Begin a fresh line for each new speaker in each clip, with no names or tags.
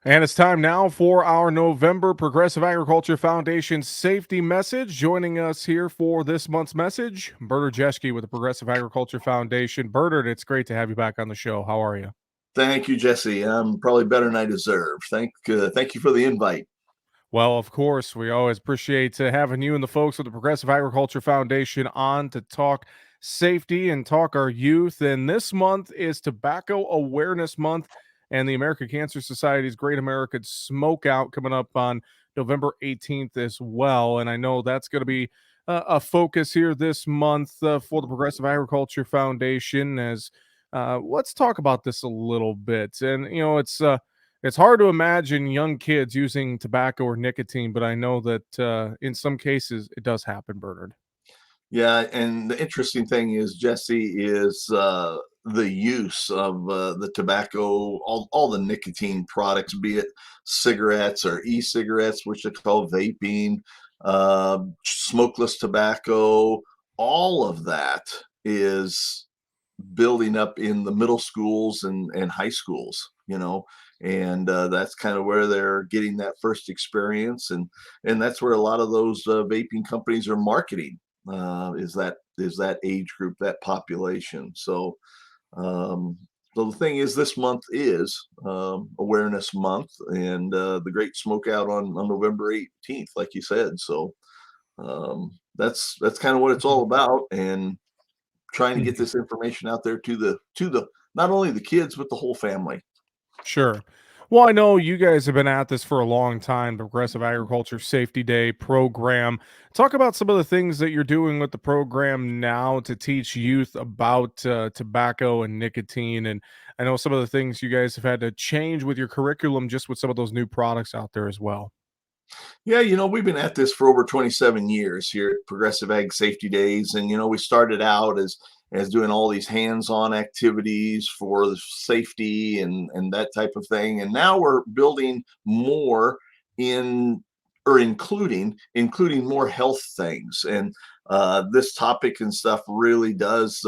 And it's time now for our November Progressive Agriculture Foundation safety message. Joining us here for this month's message, Bernard Jeschke with the Progressive Agriculture Foundation. Bernard, it's great to have you back on the show. How are you?
Thank you, Jesse. I'm probably better than I deserve. Thank you for the invite.
Well, of course, we always appreciate having you and the folks with the Progressive Agriculture Foundation on to talk safety and talk our youth. And this month is Tobacco Awareness Month and the American Cancer Society's Great American Smokeout coming up on November 18th as well. And I know that's going to be a focus here this month for the Progressive Agriculture Foundation. As let's talk about this a little bit. And, it's hard to imagine young kids using tobacco or nicotine, but I know that in some cases it does happen, Bernard.
Yeah, and the interesting thing is, Jesse, is the use of the tobacco, all the nicotine products, be it cigarettes or e-cigarettes, which they call vaping, smokeless tobacco, all of that is building up in the middle schools and high schools, and that's kind of where they're getting that first experience, and that's where a lot of those vaping companies are marketing, is that age group, that population. Um, so the thing is, this month is awareness month, and the Great Smokeout on November 18th, like you said. So that's kind of what it's all about, and trying to get
Mhm.
this information out there to the not only the kids but the whole family.
Sure. Well, I know you guys have been at this for a long time, the Progressive Agriculture Safety Day program. Talk about some of the things that you're doing with the program now to teach youth about tobacco and nicotine. And I know some of the things you guys have had to change with your curriculum just with some of those new products out there as well.
Yeah, we've been at this for over 27 years here at Progressive Ag Safety Days, and we started out as doing all these hands-on activities for the safety and that type of thing, and now we're building more in or including more health things, and this topic and stuff really does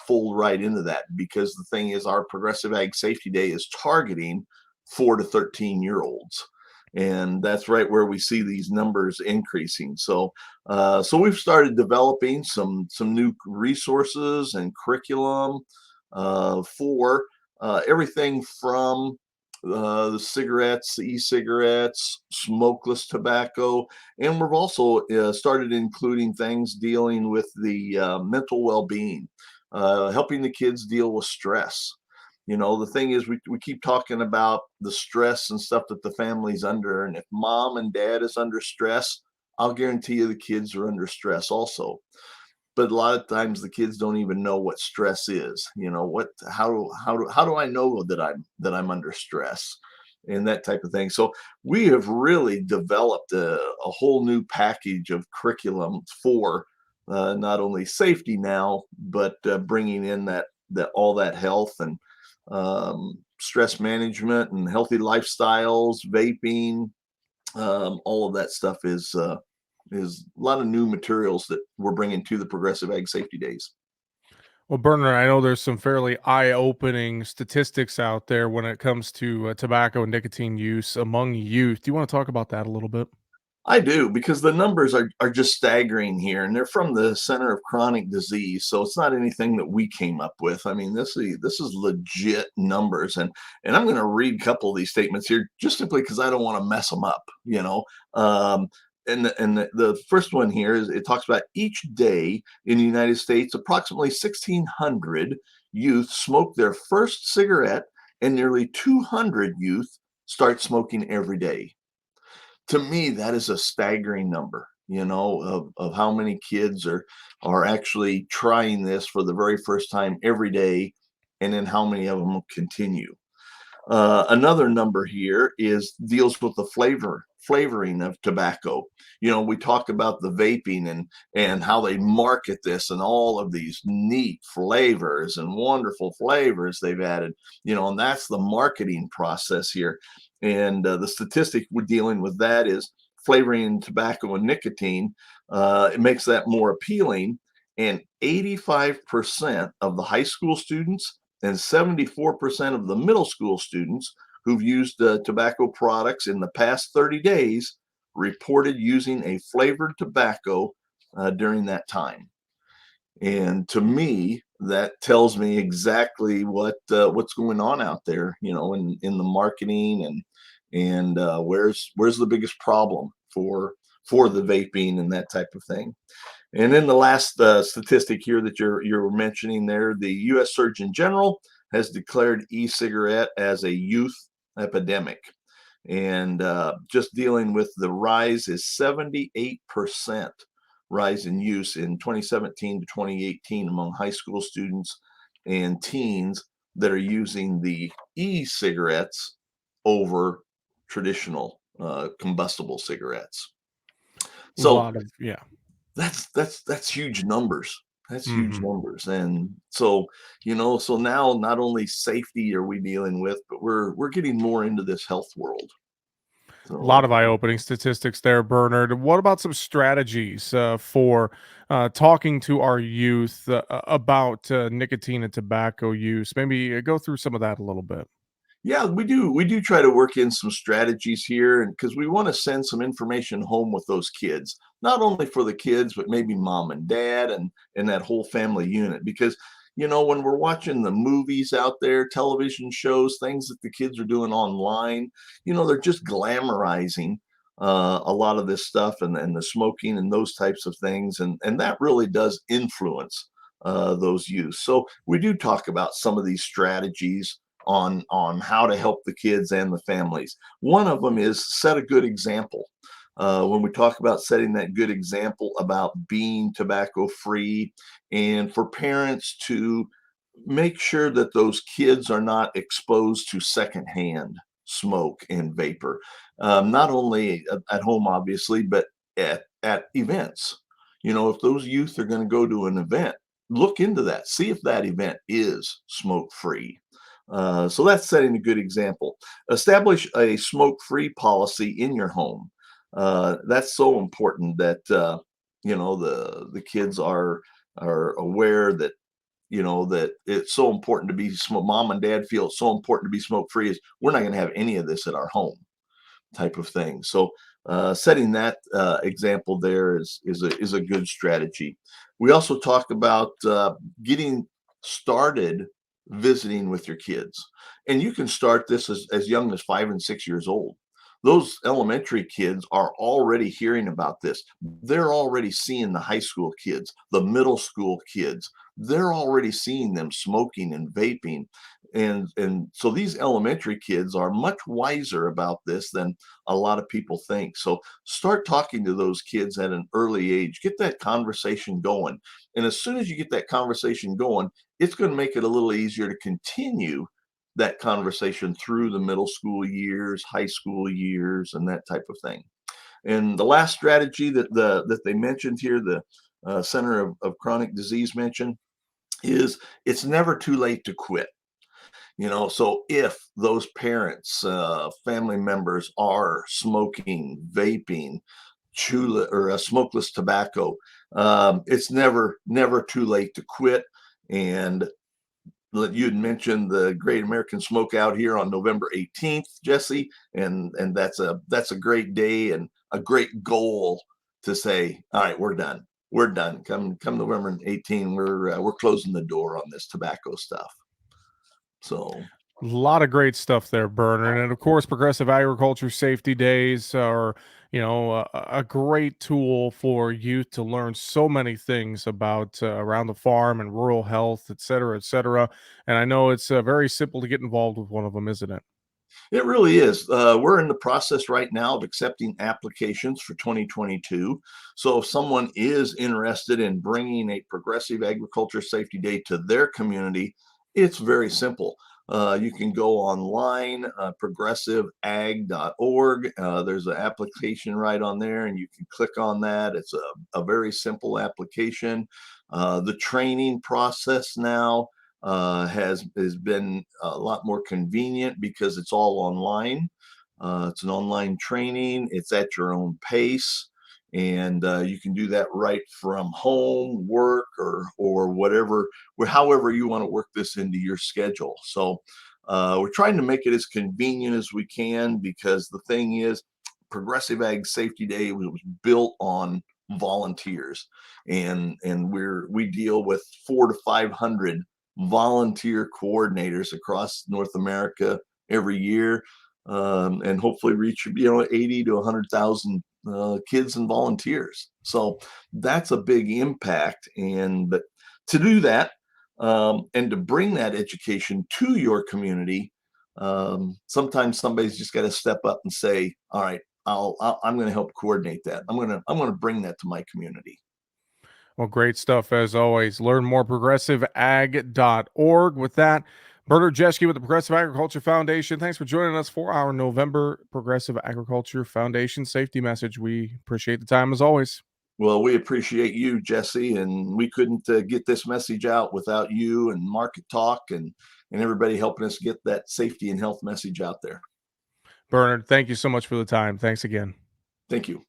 fold right into that, because the thing is, our Progressive Ag Safety Day is targeting 4 to 13 year olds, and that's right where we see these numbers increasing. So we've started developing some new resources and curriculum for everything from the cigarettes, the e-cigarettes, smokeless tobacco, and we've also started including things dealing with the mental well-being, helping the kids deal with stress. The thing is, we keep talking about the stress and stuff that the family's under, and if mom and dad is under stress, I'll guarantee you the kids are under stress also. But a lot of times the kids don't even know what stress is. What how do I know that I'm under stress, and that type of thing. So we have really developed a whole new package of curriculum for not only safety now, but bringing in that all that health and stress management and healthy lifestyles, vaping, all of that stuff is a lot of new materials that we're bringing to the Progressive Ag Safety Days.
Well, Bernard, I know there's some fairly eye-opening statistics out there when it comes to tobacco and nicotine use among youth. Do you want to talk about that a little bit?
I do, because the numbers are just staggering here, and they're from the Center of Chronic Disease, so it's not anything that we came up with. I mean, this is legit numbers, and I'm going to read a couple of these statements here just simply because I don't want to mess them up. And the first one here is, it talks about each day in the United States, approximately 1,600 youth smoke their first cigarette, and nearly 200 youth start smoking every day. To me, that is a staggering number, of how many kids are actually trying this for the very first time every day, and then how many of them continue. Another number here is deals with the flavoring of tobacco. We talk about the vaping and how they market this and all of these neat flavors and wonderful flavors they've added. And that's the marketing process here. And the statistic we're dealing with that is flavoring tobacco and nicotine. It makes that more appealing, and 85% of the high school students and 74% of the middle school students who've used tobacco products in the past 30 days reported using a flavored tobacco during that time. And to me, that tells me exactly what's going on out there, in the marketing, and where's the biggest problem for the vaping and that type of thing. And then the last statistic here that you're mentioning there, the U.S. Surgeon General has declared e-cigarette as a youth epidemic, and just dealing with the rise is 78% rise in use in 2017 to 2018 among high school students and teens that are using the e-cigarettes over traditional combustible cigarettes.
A
So
lot of, yeah.
that's huge numbers. That's huge
Mhm.
numbers. And so, so now not only safety are we dealing with, but we're getting more into this health world.
A lot
So
of eye-opening statistics there, Bernard. What about some strategies for talking to our youth about nicotine and tobacco use? Maybe go through some of that a little bit.
yeah, we do try to work in some strategies here, and because we want to send some information home with those kids, not only for the kids, but maybe mom and dad and that whole family unit. Because when we're watching the movies out there, television shows, things that the kids are doing online, they're just glamorizing a lot of this stuff, and the smoking and those types of things, and that really does influence those youth. So we do talk about some of these strategies on how to help the kids and the families. One of them is set a good example. When we talk about setting that good example about being tobacco free, and for parents to make sure that those kids are not exposed to secondhand smoke and vapor, not only at home, obviously, but at events. If those youth are going to go to an event, look into that, see if that event is smoke free. So that's setting a good example. Establish a smoke-free policy in your home. That's so important that the kids are aware that that it's so important to be mom and dad feel it's so important to be smoke-free, is we're not going to have any of this at our home, type of thing. So setting that example there is a good strategy. We also talk about getting started visiting with your kids, and you can start this as young as 5 and 6 years old. Those elementary kids are already hearing about this. They're already seeing the high school kids, the middle school kids. They're already seeing them smoking and vaping, and so these elementary kids are much wiser about this than a lot of people think. So start talking to those kids at an early age. Get that conversation going. And as soon as you get that conversation going, it's going to make it a little easier to continue that conversation through the middle school years, high school years, and that type of thing. And the last strategy that they mentioned here, the Center of Chronic Disease mentioned, is it's never too late to quit. So if those parents, family members are smoking, vaping, chula or a smokeless tobacco, it's never too late to quit. And you had mentioned the Great American Smokeout here on November 18th, Jesse, and that's a great day and a great goal to say, all right, we're done. We're done. Come November 18, we're closing the door on this tobacco stuff. So
A lot of great stuff there, Bernard. And of course, Progressive Agriculture Safety Days are, a great tool for youth to learn so many things about around the farm and rural health, et cetera, et cetera. And I know it's very simple to get involved with one of them, isn't it?
it really is. We're in the process right now of accepting applications for 2022. So if someone is interested in bringing a Progressive Agriculture Safety Day to their community, it's very simple. You can go online, progressiveag.org. There's an application right on there, and you can click on that. It's a very simple application. The training process now has been a lot more convenient because it's all online. It's an online training. It's at your own pace, and you can do that right from home, work, or whatever, however you want to work this into your schedule. So We're trying to make it as convenient as we can, because the thing is, Progressive Ag Safety Day was built on volunteers, and we deal with 400 to 500 volunteer coordinators across North America every year, and hopefully reach 80 to 100,000 kids and volunteers. So that's a big impact, but to do that, and to bring that education to your community, sometimes somebody's just got to step up and say, all right, I'm going to help coordinate that. I'm going to bring that to my community.
Well, great stuff as always. Learn more progressiveag.org. With that, Bernard Jeschke with the Progressive Agriculture Foundation. Thanks for joining us for our November Progressive Agriculture Foundation safety message. We appreciate the time as always.
Well, we appreciate you, Jesse, and we couldn't get this message out without you and Market Talk and everybody helping us get that safety and health message out there.
Bernard, thank you so much for the time. Thanks again.
Thank you.